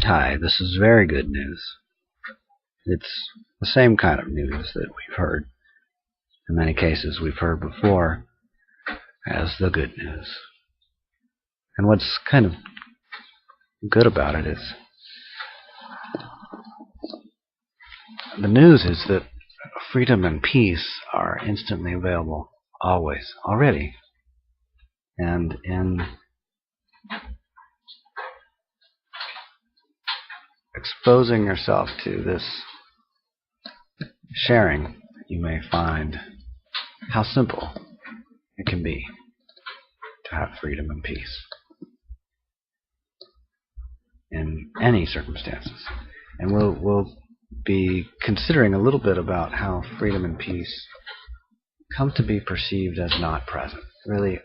Hi, this is very good news. It's the same kind of news that we've heard, in many cases we've heard before, as the good news. And what's kind of good about it is the news is that freedom and peace are instantly available, always, already. And in exposing yourself to this sharing, you may find how simple it can be to have freedom and peace in any circumstances. And we'll be considering a little bit about how freedom and peace come to be perceived as not present. Really,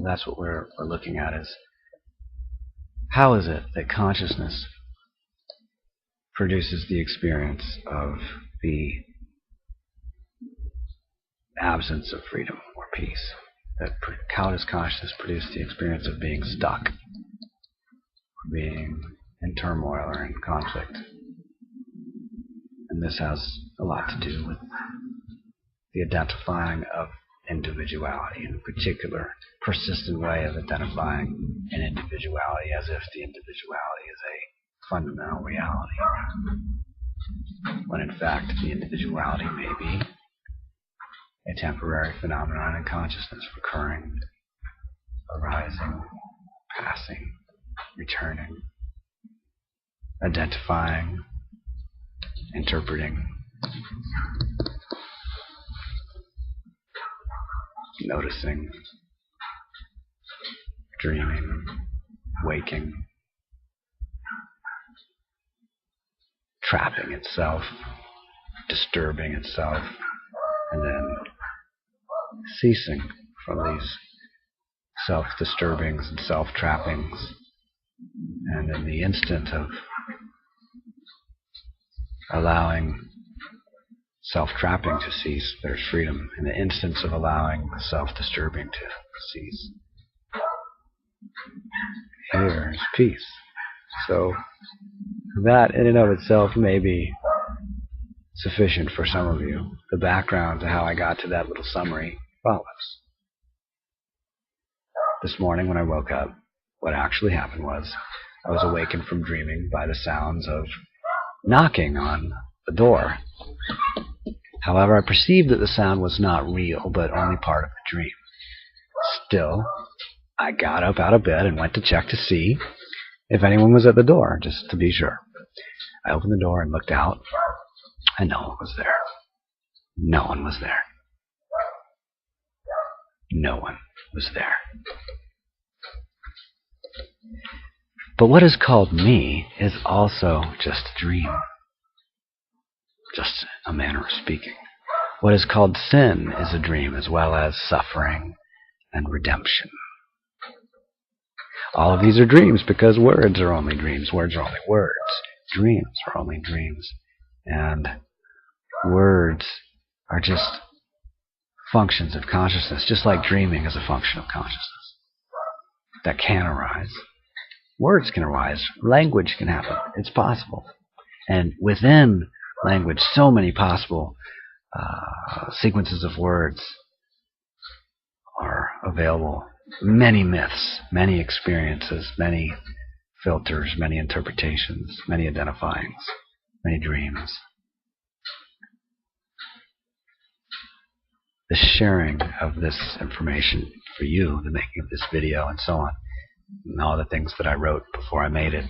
that's what we're looking at, is how is it that consciousness produces the experience of the absence of freedom or peace? How does consciousness produce the experience of being stuck, being in turmoil or in conflict? And this has a lot to do with the identifying of individuality, in a particular persistent way of identifying an individuality as if the individuality is a fundamental reality, when in fact the individuality may be a temporary phenomenon in consciousness, recurring, arising, passing, returning, identifying, interpreting, noticing, dreaming, waking, trapping itself, disturbing itself, and then ceasing from these self-disturbings and self-trappings. And in the instant of allowing self-trapping to cease, there's freedom. In the instance of allowing self-disturbing to cease, here's peace. So that in and of itself may be sufficient for some of you. The background to how I got to that little summary follows. This morning when I woke up, what actually happened was I was awakened from dreaming by the sounds of knocking on the door. However, I perceived that the sound was not real, but only part of the dream. Still, I got up out of bed and went to check to see if anyone was at the door, just to be sure. I opened the door and looked out, and no one was there. No one was there. No one was there. But what is called me is also just a dream, just a manner of speaking. What is called sin is a dream, as well as suffering and redemption. All of these are dreams because words are only dreams. Words are only words. Dreams are only dreams. And words are just functions of consciousness, just like dreaming is a function of consciousness that can arise. Words can arise. Language can happen. It's possible. And within language, so many possible sequences of words are available. Many myths, many experiences, many filters, many interpretations, many identifyings, many dreams. The sharing of this information for you, the making of this video and so on, and all the things that I wrote before I made it,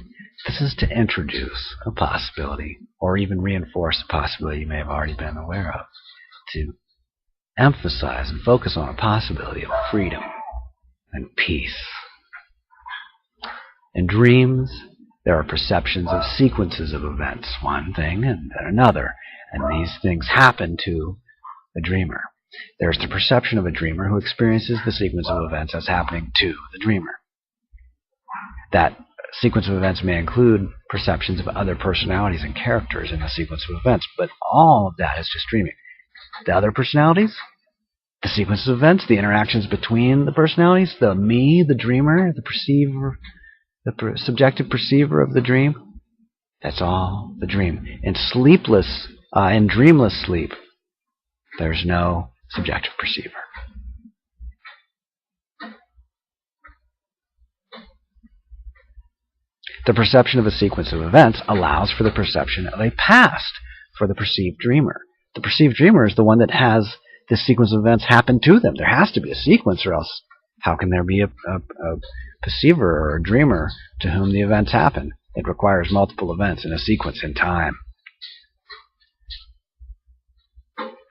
this is to introduce a possibility, or even reinforce a possibility you may have already been aware of, to emphasize and focus on a possibility of freedom and peace. In dreams, there are perceptions of sequences of events, one thing and then another, and these things happen to the dreamer. There's the perception of a dreamer who experiences the sequence of events as happening to the dreamer. That sequence of events may include perceptions of other personalities and characters in the sequence of events, but all of that is just dreaming. The other personalities, the sequence of events, the interactions between the personalities, the me, the dreamer, the perceiver, the subjective perceiver of the dream, That's all the dream. In dreamless sleep, there's no subjective perceiver. The perception of a sequence of events allows for the perception of a past for the perceived dreamer. The perceived dreamer is the one that has this sequence of events happen to them. There has to be a sequence, or else how can there be a perceiver or a dreamer to whom the events happen? It requires multiple events in a sequence in time.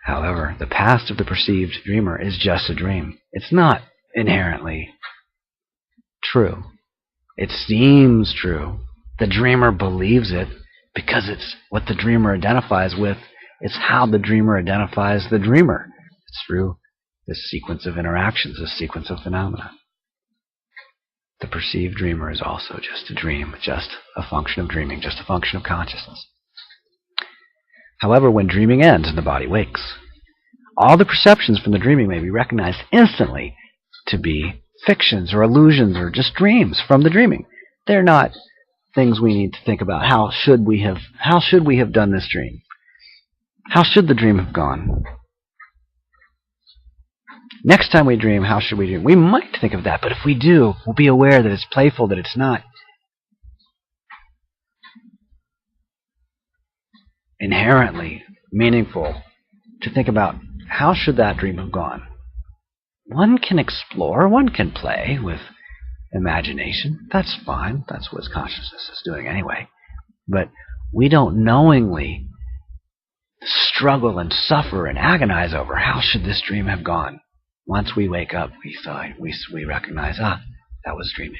However, the past of the perceived dreamer is just a dream. It's not inherently true. It seems true. The dreamer believes it because it's what the dreamer identifies with. It's how the dreamer identifies the dreamer. It's through this sequence of interactions, this sequence of phenomena. The perceived dreamer is also just a dream, just a function of dreaming, just a function of consciousness. However, when dreaming ends and the body wakes, all the perceptions from the dreaming may be recognized instantly to be fictions or illusions or just dreams from the dreaming. They're not things we need to think about. How should we have done this dream? How should the dream have gone? Next time we dream, how should we dream? We might think of that, but if we do, we'll be aware that it's playful, that it's not inherently meaningful to think about how should that dream have gone. One can explore, one can play with imagination. That's fine. That's what consciousness is doing anyway. But we don't knowingly struggle and suffer and agonize over how should this dream have gone. Once we wake up, we recognize, that was dreaming.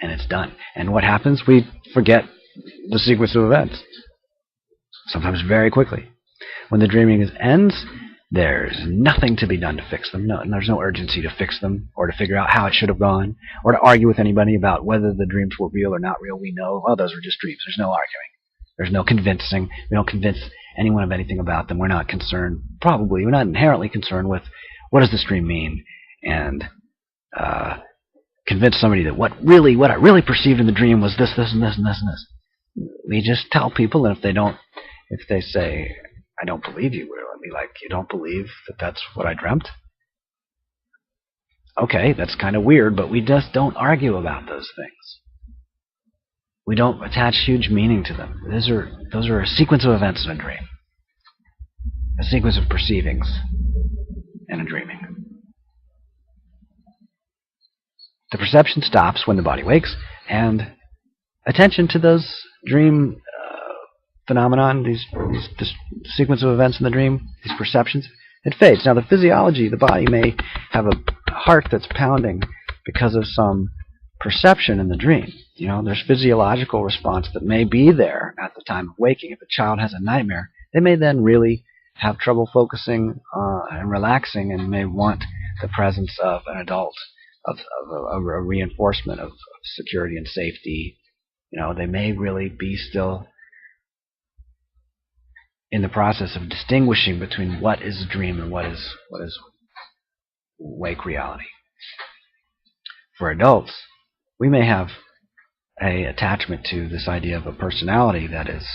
And it's done. And what happens? We forget the sequence of events. Sometimes very quickly. When the dreaming ends, there's nothing to be done to fix them. No, and there's no urgency to fix them or to figure out how it should have gone or to argue with anybody about whether the dreams were real or not real. We know, those were just dreams. There's no arguing. There's no convincing. We don't convince anyone of anything about them. We're not concerned, we're not inherently concerned with what does this dream mean, and convince somebody that what I really perceived in the dream was this, and this, and this, and this. We just tell people, and if they say, I don't believe you, we'll be like, you don't believe that that's what I dreamt? Okay, that's kind of weird, but we just don't argue about those things. We don't attach huge meaning to them. Those are a sequence of events in a dream. A sequence of perceivings in a dreaming. The perception stops when the body wakes, and attention to those dream phenomenon, this sequence of events in the dream, these perceptions, it fades. Now the physiology, the body may have a heart that's pounding because of some perception in the dream. There's physiological response that may be there at the time of waking. If a child has a nightmare, they may then really have trouble focusing and relaxing, and may want the presence of an adult, of a reinforcement of security and safety. They may really be still in the process of distinguishing between what is a dream and what is wake reality. For adults, we may have an attachment to this idea of a personality that is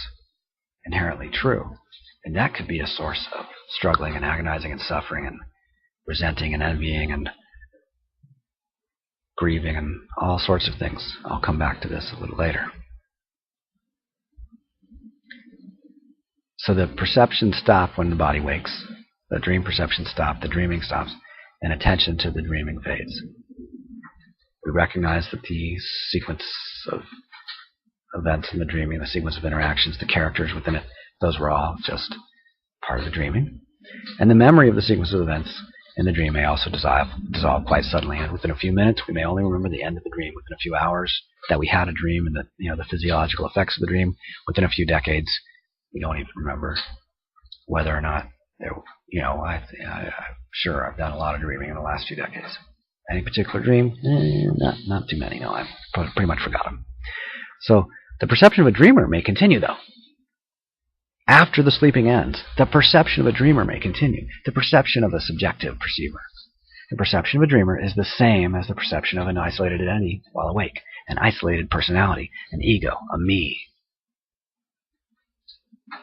inherently true. And that could be a source of struggling and agonizing and suffering and resenting and envying and grieving and all sorts of things. I'll come back to this a little later. So the perceptions stop when the body wakes. The dream perceptions stop, the dreaming stops, and attention to the dreaming fades. We recognize that the sequence of events in the dreaming, the sequence of interactions, the characters within it, those were all just part of the dreaming. And the memory of the sequence of events in the dream may also dissolve quite suddenly. And within a few minutes, we may only remember the end of the dream. Within a few hours, that we had a dream and the physiological effects of the dream. Within a few decades, we don't even remember whether or not I'm sure I've done a lot of dreaming in the last few decades. Any particular dream? Not too many. No, I've pretty much forgot them. So the perception of a dreamer may continue, though. After the sleeping ends, the perception of a dreamer may continue. The perception of a subjective perceiver. The perception of a dreamer is the same as the perception of an isolated entity while awake, an isolated personality, an ego, a me.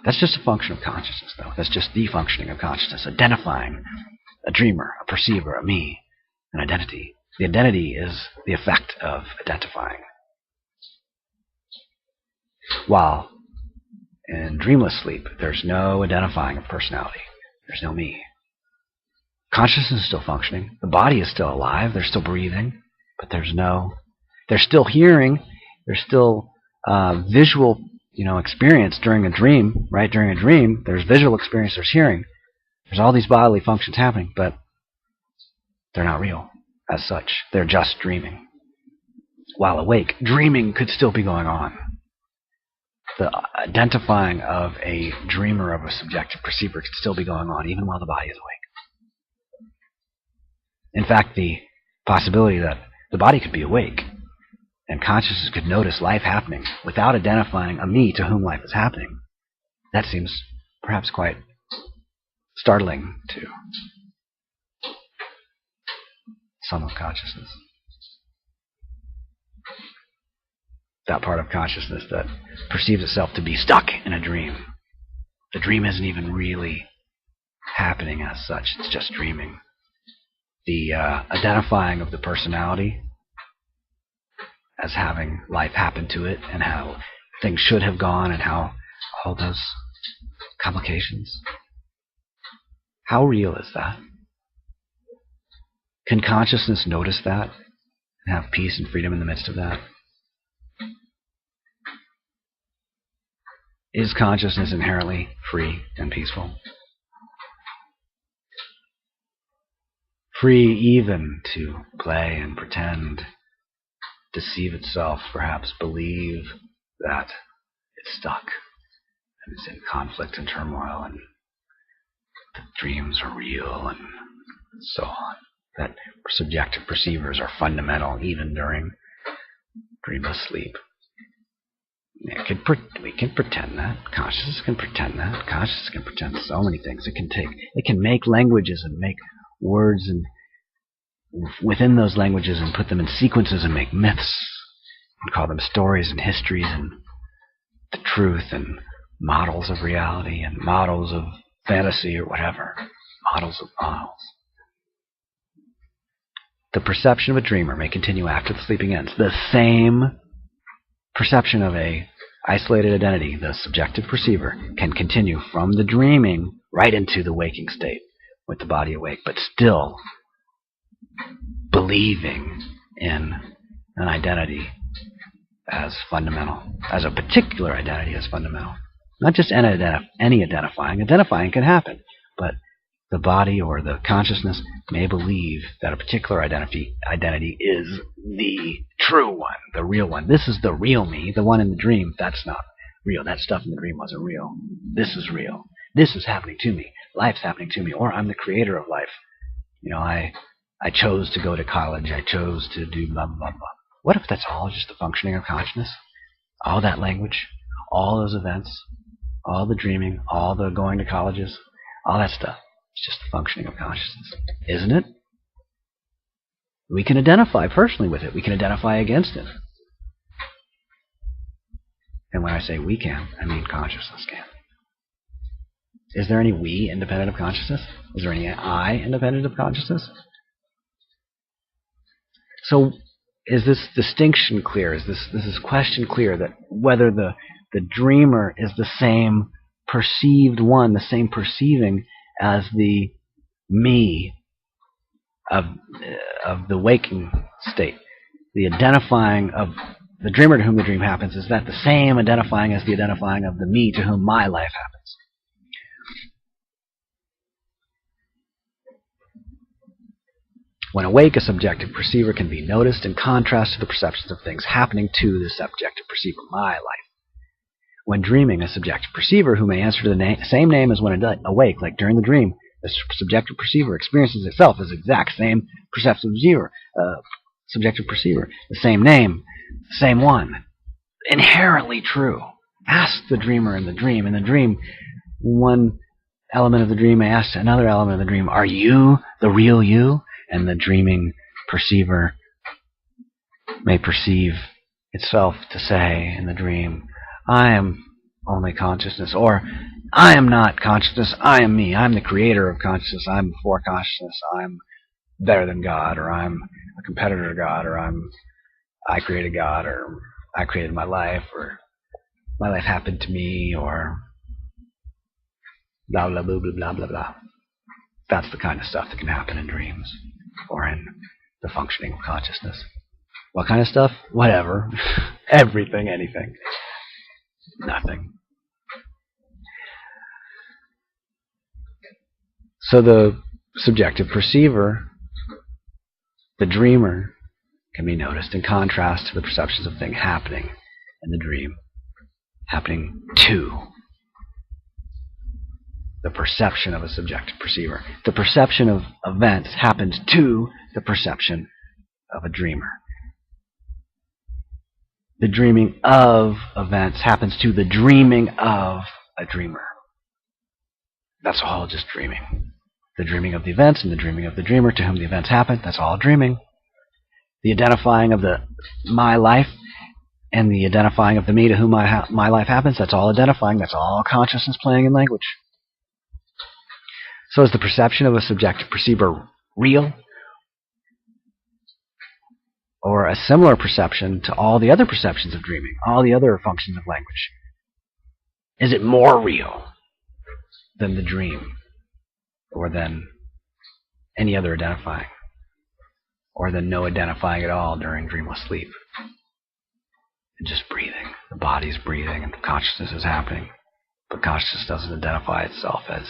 That's just a function of consciousness, though. That's just the functioning of consciousness, identifying a dreamer, a perceiver, a me, an identity. The identity is the effect of identifying. While in dreamless sleep, there's no identifying of personality. There's no me. Consciousness is still functioning. The body is still alive. They're still breathing. But they're still hearing. There's still visual, experience during a dream, right? During a dream, there's visual experience, there's hearing. There's all these bodily functions happening, but they're not real as such. They're just dreaming. While awake, dreaming could still be going on. The identifying of a dreamer, of a subjective perceiver, could still be going on even while the body is awake. In fact, the possibility that the body could be awake and consciousness could notice life happening without identifying a me to whom life is happening, that seems perhaps quite startling to some of consciousness. That part of consciousness that perceives itself to be stuck in a dream. The dream isn't even really happening as such, it's just dreaming. The identifying of the personality as having life happen to it and how things should have gone and how all those complications. How real is that? Can consciousness notice that and have peace and freedom in the midst of that? Is consciousness inherently free and peaceful? Free even to play and pretend, deceive itself, perhaps believe that it's stuck and it's in conflict and turmoil and the dreams are real and so on. That subjective perceivers are fundamental even during dreamless sleep. We can pretend that. Consciousness can pretend that. Consciousness can pretend so many things. It can make languages and make words and within those languages and put them in sequences and make myths and call them stories and histories and the truth and models of reality and models of fantasy or whatever. Models of models. The perception of a dreamer may continue after the sleeping ends. The same perception of a isolated identity, the subjective perceiver, can continue from the dreaming right into the waking state with the body awake, but still believing in an identity as fundamental, as a particular identity as fundamental. Not just any identifying. Identifying can happen, but the body or the consciousness may believe that a particular identity is the true one, the real one. This is the real me. The one in the dream, that's not real. That stuff in the dream wasn't real. This is real. This is happening to me. Life's happening to me. Or I'm the creator of life. I chose to go to college. I chose to do blah, blah, blah. What if that's all just the functioning of consciousness? All that language, all those events, all the dreaming, all the going to colleges, all that stuff. It's just the functioning of consciousness, isn't it? We can identify personally with it. We can identify against it. And when I say we can, I mean consciousness can. Is there any we independent of consciousness? Is there any I independent of consciousness? So is this distinction clear? Is this question clear that whether the dreamer is the same perceived one, the same perceiving as the me of the waking state? The identifying of the dreamer to whom the dream happens, is that the same identifying as the identifying of the me to whom my life happens? When awake, a subjective perceiver can be noticed in contrast to the perceptions of things happening to the subjective perceiver, my life. When dreaming, a subjective perceiver who may answer to the same name as when awake, like during the dream, the subjective perceiver experiences itself as the exact same subjective perceiver, the same name, the same one. Inherently true. Ask the dreamer in the dream. In the dream, one element of the dream may ask another element of the dream, are you the real you? And the dreaming perceiver may perceive itself to say in the dream, I am only consciousness, or I am not consciousness, I am me, I'm the creator of consciousness, I'm before consciousness, I'm better than God, or I'm a competitor to God, or I created God, or I created my life, or my life happened to me, or blah blah blah blah blah blah blah. That's the kind of stuff that can happen in dreams or in the functioning of consciousness. What kind of stuff? Whatever. Everything, anything. Nothing. So the subjective perceiver, the dreamer, can be noticed in contrast to the perceptions of things happening in the dream, happening to the perception of a subjective perceiver. The perception of events happens to the perception of a dreamer. The dreaming of events happens to the dreaming of a dreamer. That's all just dreaming. The dreaming of the events and the dreaming of the dreamer to whom the events happen, that's all dreaming. The identifying of my life and the identifying of the me to whom my life happens, that's all identifying, that's all consciousness playing in language. So is the perception of a subjective perceiver real? Or a similar perception to all the other perceptions of dreaming, all the other functions of language? Is it more real than the dream, or than any other identifying, or than no identifying at all during dreamless sleep? And just breathing. The body's breathing and consciousness is happening, but consciousness doesn't identify itself as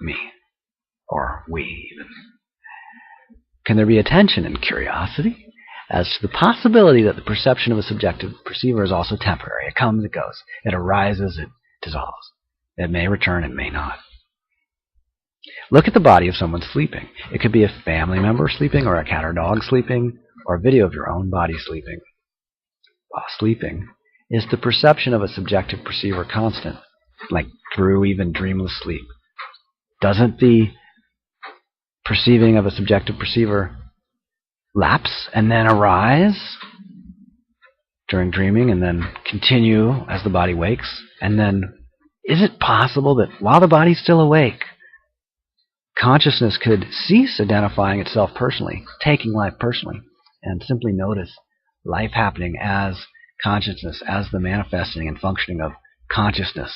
me, or we even. Can there be attention and curiosity as to the possibility that the perception of a subjective perceiver is also temporary? It comes, it goes. It arises, it dissolves. It may return, it may not. Look at the body of someone sleeping. It could be a family member sleeping, or a cat or dog sleeping, or a video of your own body sleeping. While sleeping, is the perception of a subjective perceiver constant, like through even dreamless sleep? Doesn't the perceiving of a subjective perceiver lapse and then arise during dreaming and then continue as the body wakes? And then is it possible that while the body's still awake, consciousness could cease identifying itself personally, taking life personally, and simply notice life happening as consciousness, as the manifesting and functioning of consciousness?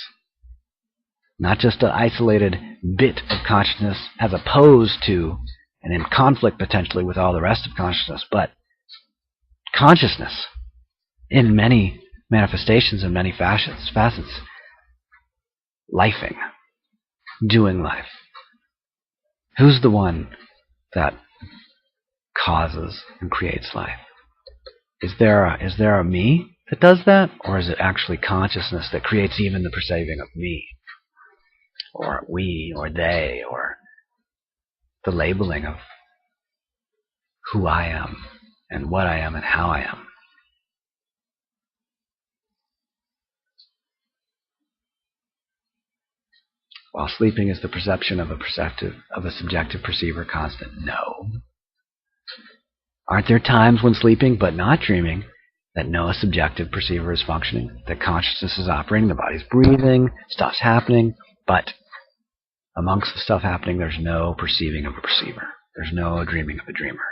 Not just an isolated bit of consciousness as opposed to and in conflict potentially with all the rest of consciousness, but consciousness in many manifestations and many facets, lifing, doing life. Who's the one that causes and creates life? Is there a me that does that, or is it actually consciousness that creates even the perceiving of me, or we, or they, or the labeling of who I am and what I am and how I am? While sleeping, is the perception of a subjective perceiver constant? No. Aren't there times when sleeping but not dreaming that no subjective perceiver is functioning, that consciousness is operating, the body's breathing, stuff's happening, but amongst the stuff happening, there's no perceiving of a perceiver. There's no dreaming of a dreamer.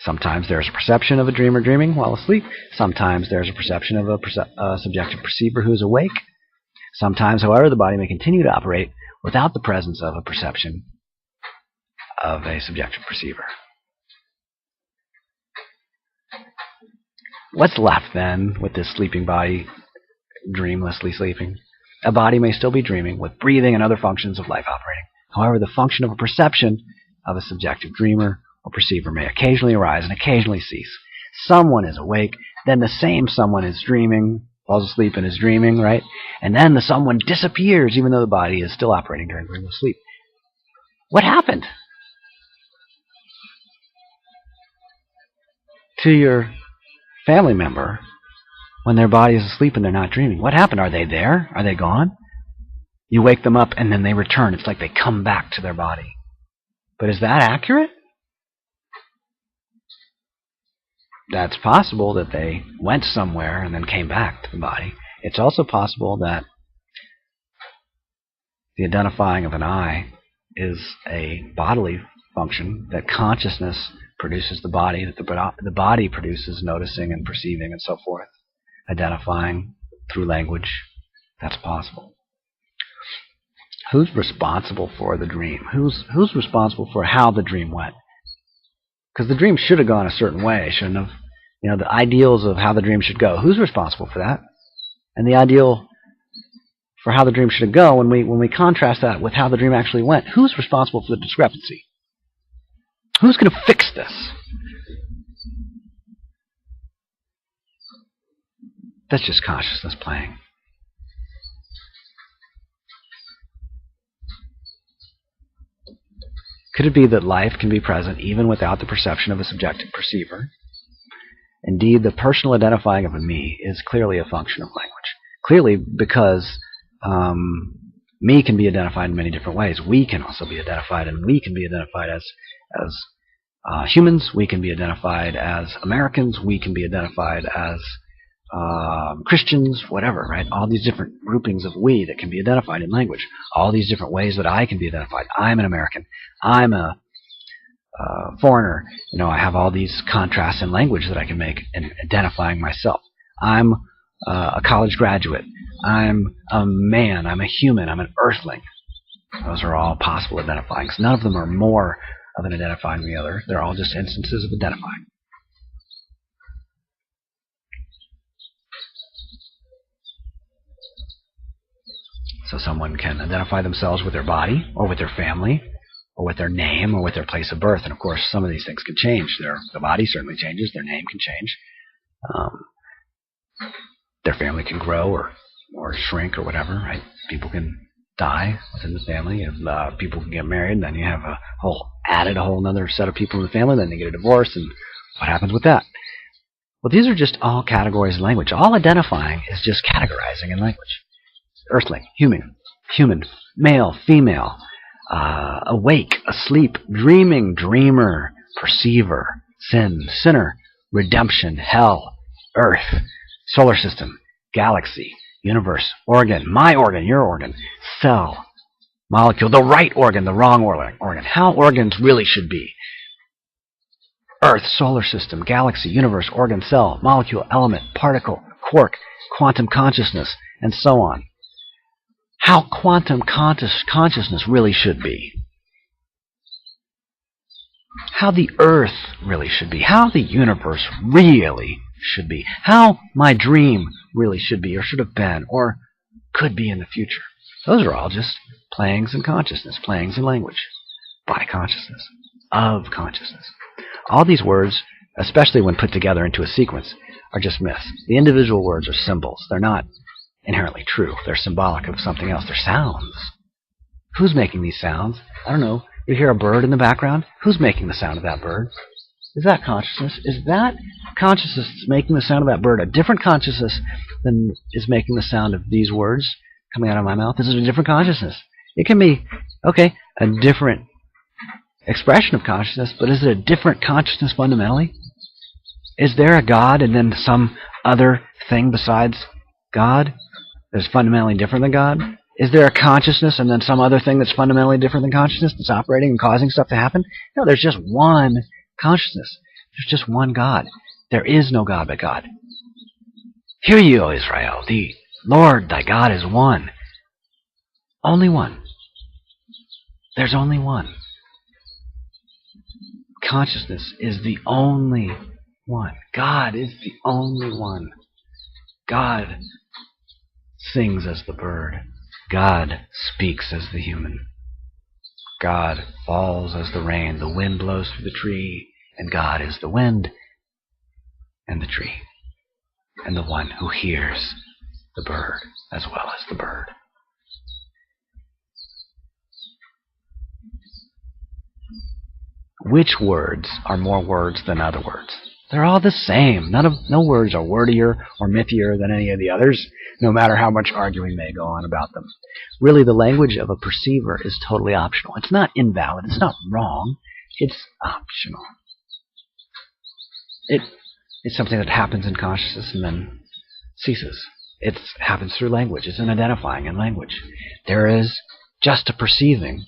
Sometimes there's a perception of a dreamer dreaming while asleep. Sometimes there's a perception of a subjective perceiver who's awake. Sometimes, however, the body may continue to operate without the presence of a perception of a subjective perceiver. What's left then with this sleeping body dreamlessly sleeping? A body may still be dreaming with breathing and other functions of life operating. However, the function of a perception of a subjective dreamer or perceiver may occasionally arise and occasionally cease. Someone is awake, then the same someone is dreaming, falls asleep and is dreaming, right? And then the someone disappears even though the body is still operating during dreamless sleep. What happened to your family member when their body is asleep and they're not dreaming? What happened? Are they there? Are they gone? You wake them up and then they return. It's like they come back to their body. But is that accurate? that's possible that they went somewhere and then came back to the body. It's also possible that the identifying of an I is a bodily function, that consciousness produces the body, that the body produces noticing and perceiving and so forth, identifying through language. That's possible. Who's responsible for the dream? Who's responsible for how the dream went? Because the dream should have gone a certain way, shouldn't have? You know, the ideals of how the dream should go. Who's responsible for that? And the ideal for how the dream should go, when we contrast that with how the dream actually went, who's responsible for the discrepancy? Who's going to fix this? That's just consciousness playing. Could it be that life can be present even without the perception of a subjective perceiver? Indeed, the personal identifying of a me is clearly a function of language. Clearly, because me can be identified in many different ways. We can also be identified, and we can be identified as humans. We can be identified as Americans. We can be identified as Christians, whatever, right? All these different groupings of we that can be identified in language. All these different ways that I can be identified. I'm an American. I'm a foreigner. You know, I have all these contrasts in language that I can make in identifying myself. I'm a college graduate. I'm a man. I'm a human. I'm an earthling. Those are all possible identifyings. None of them are more of an identifying than the other. They're all just instances of identifying. So someone can identify themselves with their body, or with their family, or with their name, or with their place of birth. And of course, some of these things can change. The body certainly changes. Their name can change. Their family can grow or shrink or whatever, right? People can die within the family. If people can get married, then you have a whole another set of people in the family. Then they get a divorce, and what happens with that? Well, these are just all categories in language. All identifying is just categorizing in language. Earthling, human, male, female, awake, asleep, dreaming, dreamer, perceiver, sin, sinner, redemption, hell, earth, solar system, galaxy, universe, organ, my organ, your organ, cell, molecule, the right organ, the wrong organ, how organs really should be. Earth, solar system, galaxy, universe, organ, cell, molecule, element, particle, quark, quantum consciousness, and so on. How quantum consciousness really should be. How the earth really should be. How the universe really should be. How my dream really should be, or should have been, or could be in the future. Those are all just playings in consciousness, playings in language, by consciousness, of consciousness. All these words, especially when put together into a sequence, are just myths. The individual words are symbols. They're not inherently true. They're symbolic of something else. They're sounds. Who's making these sounds? I don't know. You hear a bird in the background? Who's making the sound of that bird? Is that consciousness? Is that consciousness that's making the sound of that bird a different consciousness than is making the sound of these words coming out of my mouth? This is a different consciousness. It can be, okay, a different expression of consciousness, but is it a different consciousness fundamentally? Is there a God and then some other thing besides God that's fundamentally different than God? Is there a consciousness and then some other thing that's fundamentally different than consciousness that's operating and causing stuff to happen? No, there's just one consciousness. There's just one God. There is no God but God. Hear ye, O Israel, the Lord thy God is one. Only one. There's only one. Consciousness is the only one. God is the only one. God sings as the bird. God speaks as the human. God falls as the rain. The wind blows through the tree, and God is the wind and the tree, and the one who hears the bird as well as the bird. Which words are more words than other words? They're all the same. No words are wordier or mythier than any of the others, no matter how much arguing may go on about them. Really, the language of a perceiver is totally optional. It's not invalid. It's not wrong. It's optional. It's something that happens in consciousness and then ceases. It happens through language. It's an identifying in language. There is just a perceiving.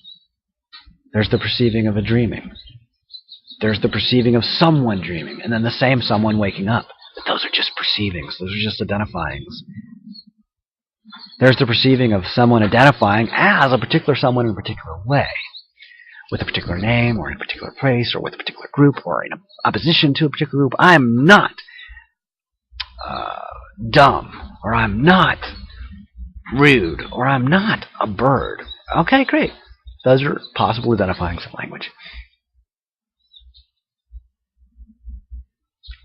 There's the perceiving of a dreaming. There's the perceiving of someone dreaming, and then the same someone waking up. But those are just perceivings. Those are just identifyings. There's the perceiving of someone identifying as a particular someone in a particular way, with a particular name, or in a particular place, or with a particular group, or in opposition to a particular group. I'm not dumb, or I'm not rude, or I'm not a bird. Okay, great. Those are possible identifyings of language.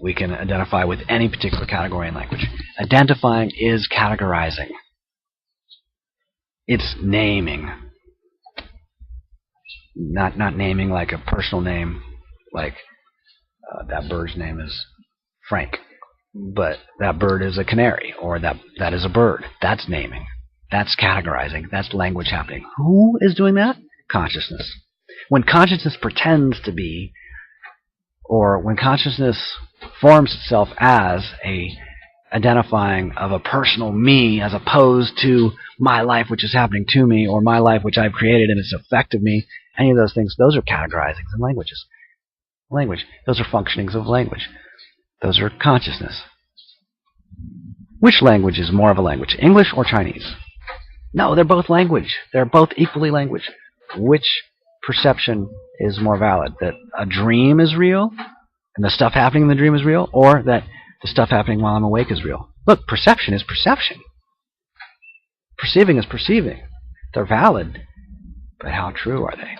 We can identify with any particular category in language. Identifying is categorizing. It's naming. Not naming like a personal name, like that bird's name is Frank. But that bird is a canary, or that is a bird. That's naming. That's categorizing. That's language happening. Who is doing that? Consciousness. When consciousness pretends to be, or when consciousness forms itself as a identifying of a personal me as opposed to my life which is happening to me, or my life which I've created and it's affected me, any of those things, those are categorizings in languages. Language. Those are functionings of language. Those are consciousness. Which language is more of a language? English or Chinese? No, they're both language. They're both equally language. Which perception is more valid? That a dream is real, and the stuff happening in the dream is real, or that the stuff happening while I'm awake is real? Look, perception is perception. Perceiving is perceiving. They're valid, but how true are they?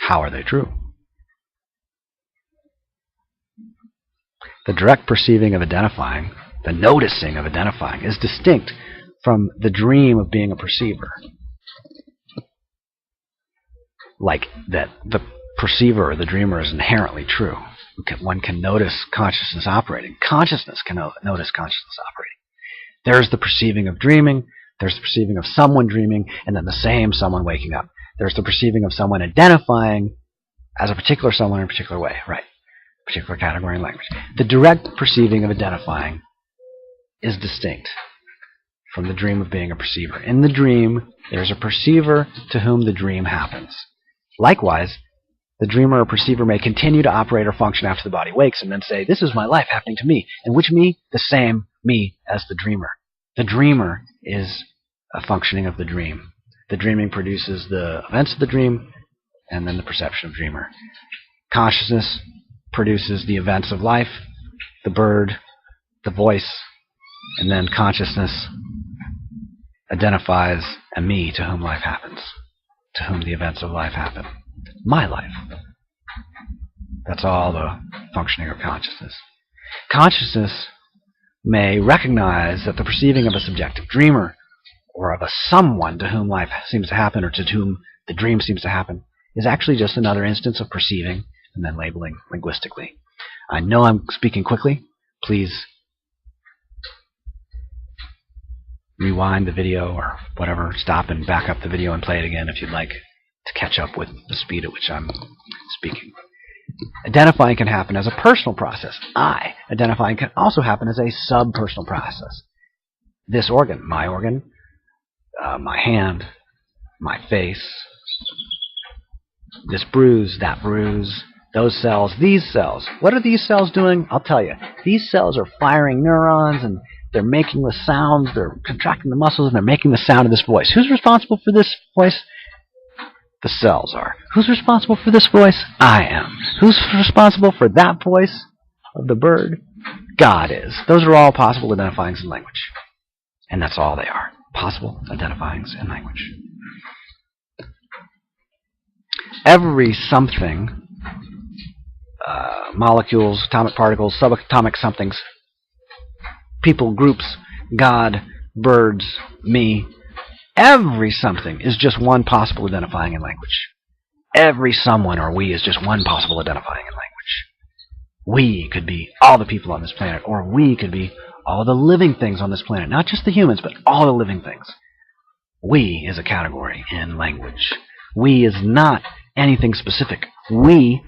How are they true? The direct perceiving of identifying, the noticing of identifying, is distinct from the dream of being a perceiver. Like that the perceiver or the dreamer is inherently true. One can notice consciousness operating. Consciousness can notice consciousness operating. There's the perceiving of dreaming, there's the perceiving of someone dreaming, and then the same someone waking up. There's the perceiving of someone identifying as a particular someone in a particular way, right? Particular category in language. The direct perceiving of identifying is distinct from the dream of being a perceiver. In the dream, there's a perceiver to whom the dream happens. Likewise, the dreamer or perceiver may continue to operate or function after the body wakes and then say, this is my life happening to me. And which me? The same me as the dreamer. The dreamer is a functioning of the dream. The dreaming produces the events of the dream and then the perception of dreamer. Consciousness produces the events of life, the bird, the voice, and then consciousness identifies a me to whom life happens, to whom the events of life happen. My life. That's all the functioning of consciousness. Consciousness may recognize that the perceiving of a subjective dreamer or of a someone to whom life seems to happen or to whom the dream seems to happen is actually just another instance of perceiving and then labeling linguistically. I know I'm speaking quickly. Please rewind the video or whatever, stop and back up the video and play it again if you'd like to catch up with the speed at which I'm speaking. Identifying can happen as a personal process. Identifying can also happen as a sub-personal process. This organ, my hand, my face, this bruise, that bruise, those cells, these cells. What are these cells doing? I'll tell you. These cells are firing neurons and they're making the sounds, they're contracting the muscles, and they're making the sound of this voice. Who's responsible for this voice? The cells are. Who's responsible for this voice? I am. Who's responsible for that voice of the bird? God is. Those are all possible identifyings in language. And that's all they are. Possible identifyings in language. Every something, molecules, atomic particles, subatomic somethings, people, groups, God, birds, me, every something is just one possible identifying in language. Every someone or we is just one possible identifying in language. We could be all the people on this planet, or we could be all the living things on this planet. Not just the humans, but all the living things. We is a category in language. We is not anything specific. We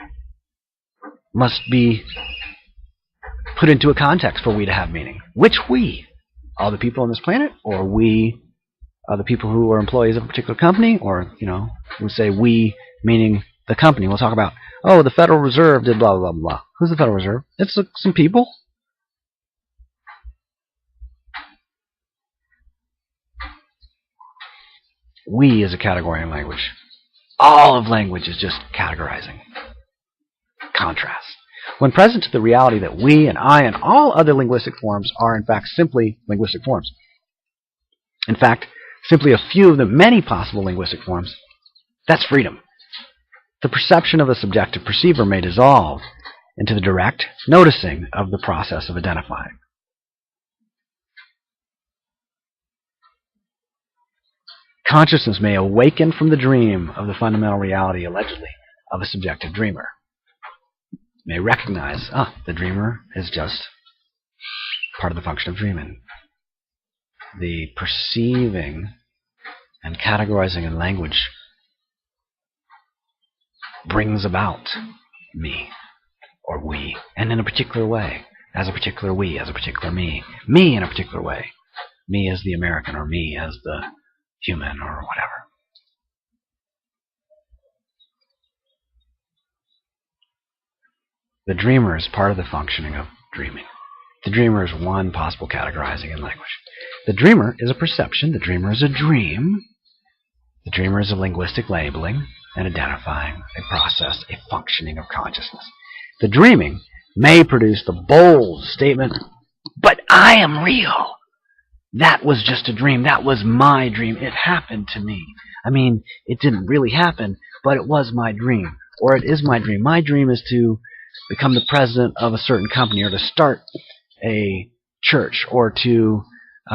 must be put into a context for we to have meaning. Which we? All the people on this planet, or we are the people who are employees of a particular company, or, we say we meaning the company. We'll talk about, oh, the Federal Reserve did blah, blah, blah, blah. Who's the Federal Reserve? It's some people. We is a category in language. All of language is just categorizing. Contrast. When present to the reality that we and I and all other linguistic forms are in fact simply linguistic forms. In fact, simply a few of the many possible linguistic forms, that's freedom. The perception of the subjective perceiver may dissolve into the direct noticing of the process of identifying. Consciousness may awaken from the dream of the fundamental reality, allegedly, of a subjective dreamer. May recognize, the dreamer is just part of the function of dreaming. The perceiving and categorizing in language brings about me, or we, and in a particular way, as a particular we, as a particular me in a particular way, me as the American, or me as the human, or whatever. The dreamer is part of the functioning of dreaming. The dreamer is one possible categorizing in language. The dreamer is a perception. The dreamer is a dream. The dreamer is a linguistic labeling and identifying a process, a functioning of consciousness. The dreaming may produce the bold statement, but I am real. That was just a dream. That was my dream. It happened to me. I mean, it didn't really happen, but it was my dream. Or it is my dream. My dream is to become the president of a certain company, or to start a church, or to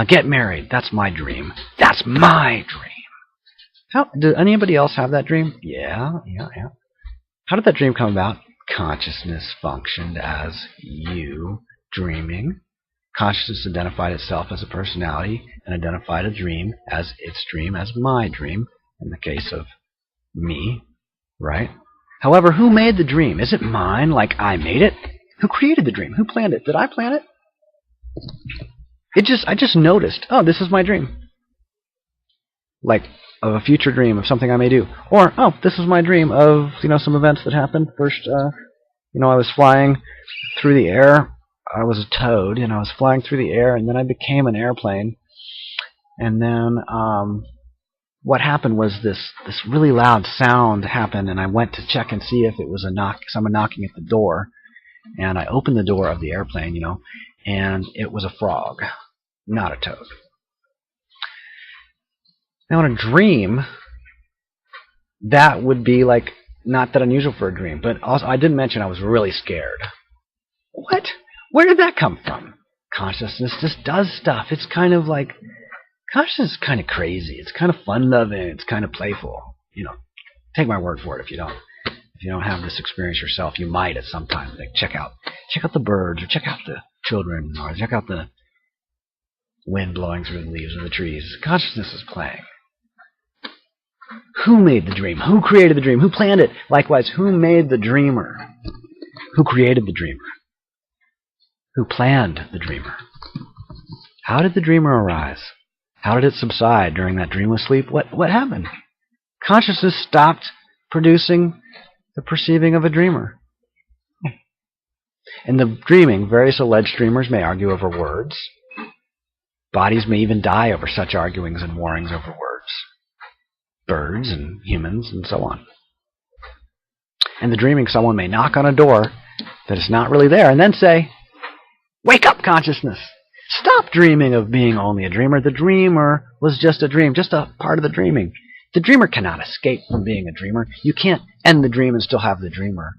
get married. That's my dream. That's my dream. Does anybody else have that dream? Yeah. How did that dream come about? Consciousness functioned as you dreaming. Consciousness identified itself as a personality and identified a dream as its dream, as my dream, in the case of me, right? However, who made the dream? Is it mine, like I made it? Who created the dream? Who planned it? Did I plan it? I just noticed, oh, this is my dream. Like, of a future dream of something I may do. Or, oh, this is my dream of, some events that happened. First, I was flying through the air. I was a toad, and I was flying through the air, and then I became an airplane. And then what happened was this really loud sound happened, and I went to check and see if it was someone knocking at the door. And I opened the door of the airplane, and it was a frog, not a toad. Now, in a dream, that would be like not that unusual for a dream. But also, I didn't mention I was really scared. What? Where did that come from? Consciousness just does stuff. It's kind of like, consciousness is kind of crazy. It's kind of fun-loving. It's kind of playful. Take my word for it. If you don't have this experience yourself, you might at some time. Like check out the birds, or check out the children, or check out the wind blowing through the leaves of the trees. Consciousness is playing. Who made the dream? Who created the dream? Who planned it? Likewise, who made the dreamer? Who created the dreamer? Who planned the dreamer? How did the dreamer arise? How did it subside during that dreamless sleep? What happened? Consciousness stopped producing the perceiving of a dreamer. In the dreaming, various alleged dreamers may argue over words. Bodies may even die over such arguings and warrings over words. Birds and humans and so on. In the dreaming, someone may knock on a door that is not really there and then say, "Wake up, consciousness! Stop dreaming of being only a dreamer. The dreamer was just a dream, just a part of the dreaming. The dreamer cannot escape from being a dreamer. You can't end the dream and still have the dreamer.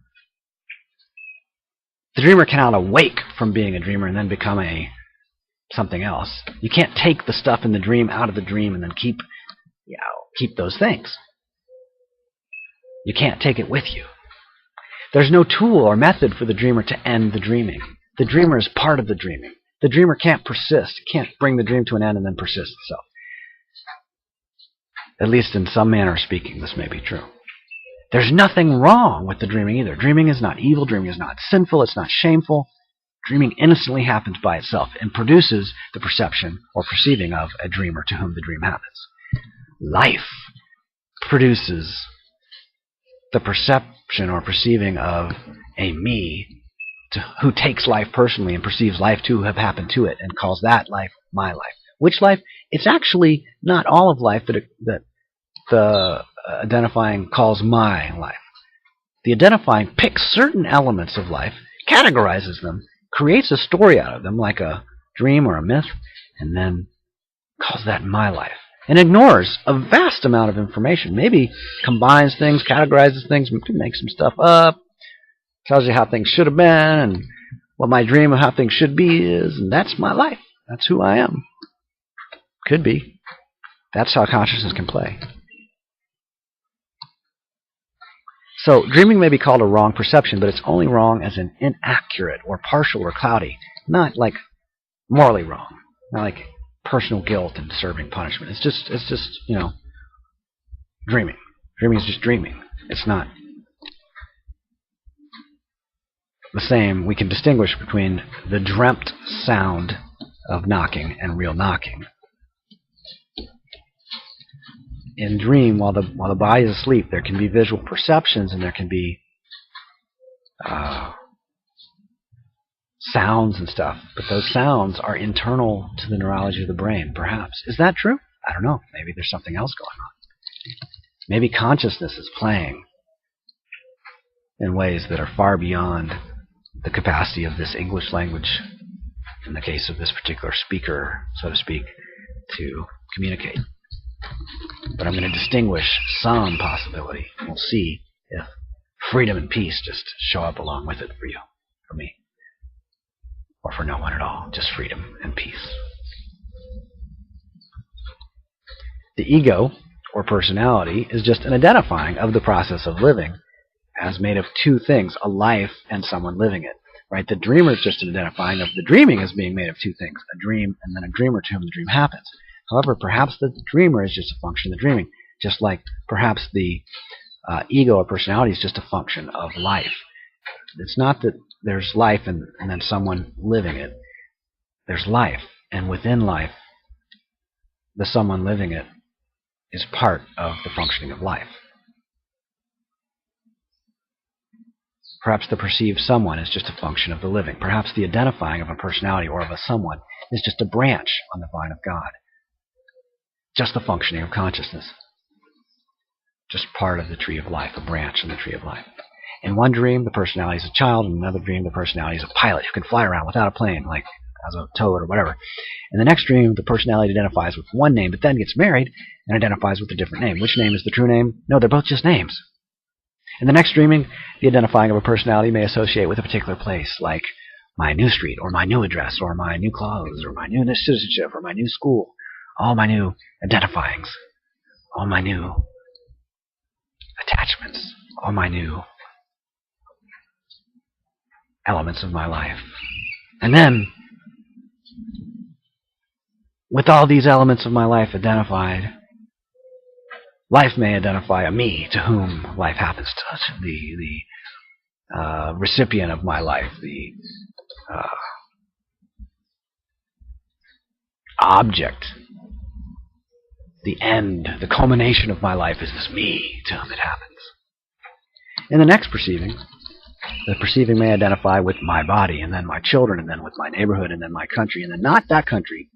The dreamer cannot awake from being a dreamer and then become something else. You can't take the stuff in the dream out of the dream and then keep those things. You can't take it with you. There's no tool or method for the dreamer to end the dreaming. The dreamer is part of the dreaming. The dreamer can't persist, can't bring the dream to an end and then persist itself. At least in some manner of speaking, this may be true. There's nothing wrong with the dreaming either. Dreaming is not evil. Dreaming is not sinful. It's not shameful. Dreaming innocently happens by itself and produces the perception or perceiving of a dreamer to whom the dream happens. Life produces the perception or perceiving of a me who takes life personally and perceives life to have happened to it and calls that life my life. Which life? It's actually not all of life that the identifying calls my life. The identifying picks certain elements of life, categorizes them, creates a story out of them like a dream or a myth, and then calls that my life. And ignores a vast amount of information. Maybe combines things, categorizes things, makes some stuff up, tells you how things should have been, and what my dream of how things should be is, and that's my life. That's who I am. Could be. That's how consciousness can play. So, dreaming may be called a wrong perception, but it's only wrong as an inaccurate or partial or cloudy, not like morally wrong, not like personal guilt and deserving punishment. It's just, dreaming. Dreaming is just dreaming. It's not the same. We can distinguish between the dreamt sound of knocking and real knocking. In dream, while the body is asleep, there can be visual perceptions and there can be sounds and stuff, but those sounds are internal to the neurology of the brain, perhaps. Is that true? I don't know. Maybe there's something else going on. Maybe consciousness is playing in ways that are far beyond the capacity of this English language, in the case of this particular speaker, so to speak, to communicate. But I'm going to distinguish some possibility. We'll see if freedom and peace just show up along with it for you, for me. Or for no one at all, just freedom and peace. The ego, or personality, is just an identifying of the process of living as made of two things, a life and someone living it. Right? The dreamer is just an identifying of the dreaming as being made of two things, a dream and then a dreamer to whom the dream happens. However, perhaps the dreamer is just a function of the dreaming, just like perhaps the ego or personality is just a function of life. It's not that there's life and then someone living it. There's life, and within life, the someone living it is part of the functioning of life. Perhaps the perceived someone is just a function of the living. Perhaps the identifying of a personality or of a someone is just a branch on the vine of God. Just the functioning of consciousness. Just part of the tree of life, a branch in the tree of life. In one dream, the personality is a child. In another dream, the personality is a pilot who can fly around without a plane, like as a toad or whatever. In the next dream, the personality identifies with one name, but then gets married and identifies with a different name. Which name is the true name? No, they're both just names. In the next dreaming, the identifying of a personality may associate with a particular place, like my new street, or my new address, or my new clothes, or my new citizenship, or my new school. All my new identifyings, all my new attachments, all my new elements of my life. And then, with all these elements of my life identified, life may identify a me to whom life happens to touch, the recipient of my life, the object. The end, the culmination of my life is this me to whom it happens. In the next perceiving, the perceiving may identify with my body, and then my children, and then with my neighborhood, and then my country, and then not that country,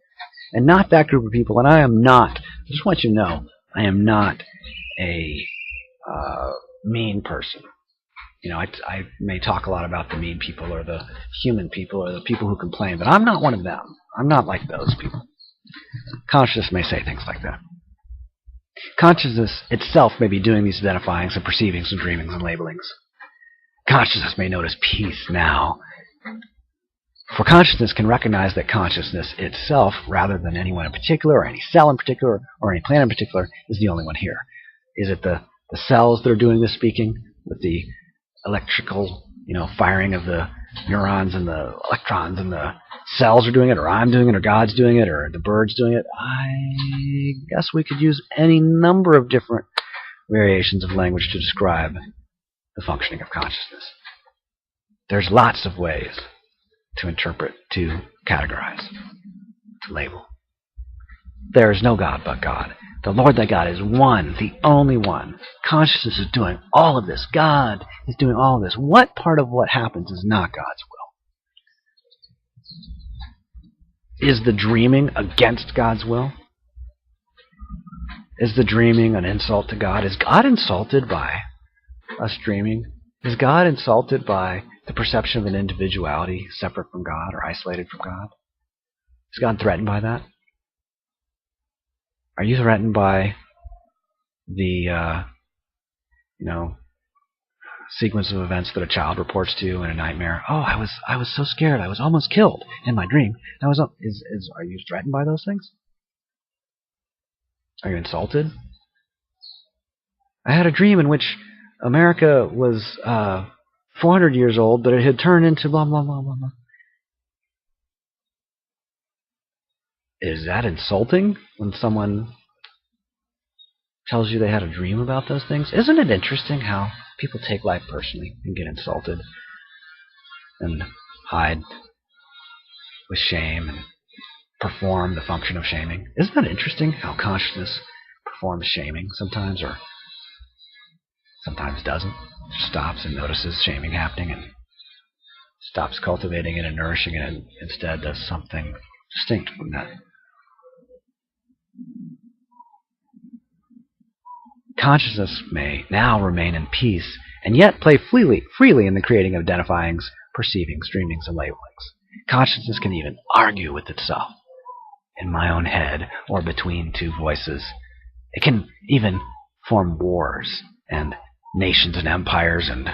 and not that group of people. And I am not, I just want you to know, I am not a mean person. You know, I may talk a lot about the mean people, or the human people, or the people who complain, but I'm not one of them. I'm not like those people. Consciousness may say things like that. Consciousness itself may be doing these identifyings and perceivings and dreamings and labelings. Consciousness may notice peace now. For consciousness can recognize that consciousness itself, rather than anyone in particular, or any cell in particular, or any planet in particular, is the only one here. Is it the cells that are doing this speaking, with the electrical, firing of the neurons and the electrons, and the cells are doing it, or I'm doing it, or God's doing it, or the bird's doing it? I guess we could use any number of different variations of language to describe the functioning of consciousness. There's lots of ways to interpret, to categorize, to label. There is no God but God. The Lord thy God is one, the only one. Consciousness is doing all of this. God is doing all of this. What part of what happens is not God's will? Is the dreaming against God's will? Is the dreaming an insult to God? Is God insulted by us dreaming? Is God insulted by the perception of an individuality separate from God or isolated from God? Is God threatened by that? Are you threatened by the sequence of events that a child reports to you in a nightmare? Oh, I was so scared. I was almost killed in my dream. Are you threatened by those things? Are you insulted? I had a dream in which America was 400 years old, but it had turned into blah, blah, blah, blah, blah. Is that insulting when someone tells you they had a dream about those things? Isn't it interesting how people take life personally and get insulted and hide with shame and perform the function of shaming? Isn't that interesting how consciousness performs shaming sometimes, or sometimes doesn't? Just stops and notices shaming happening and stops cultivating it and nourishing it, and instead does something distinct from that. Consciousness may now remain in peace and yet play freely in the creating of identifyings, perceivings, dreamings, and labelings. Consciousness can even argue with itself in my own head or between two voices. It can even form wars and nations and empires and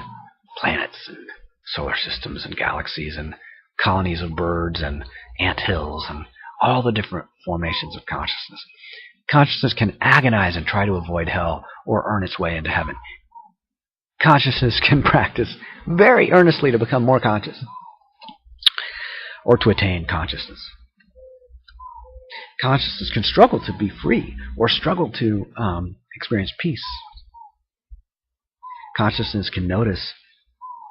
planets and solar systems and galaxies and colonies of birds and anthills and all the different formations of consciousness. Consciousness can agonize and try to avoid hell or earn its way into heaven. Consciousness can practice very earnestly to become more conscious or to attain consciousness. Consciousness can struggle to be free or struggle to experience peace. Consciousness can notice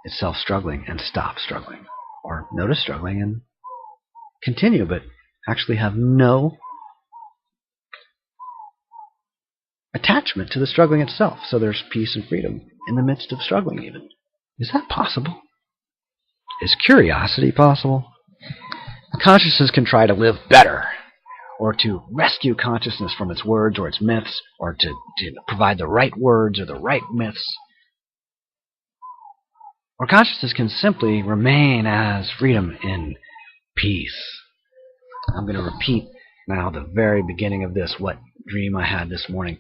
itself struggling and stop struggling, or notice struggling and continue, but actually have no attachment to the struggling itself. So there's peace and freedom in the midst of struggling even. Is that possible? Is curiosity possible? Consciousness can try to live better, or to rescue consciousness from its words or its myths, or to provide the right words or the right myths. Or consciousness can simply remain as freedom in peace. I'm going to repeat now the very beginning of this, what dream I had this morning.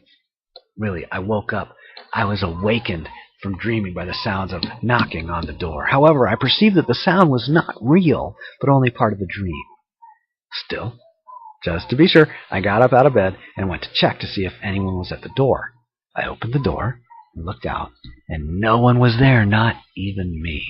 Really, I woke up. I was awakened from dreaming by the sounds of knocking on the door. However, I perceived that the sound was not real, but only part of the dream. Still, just to be sure, I got up out of bed and went to check to see if anyone was at the door. I opened the door and looked out, and no one was there, not even me.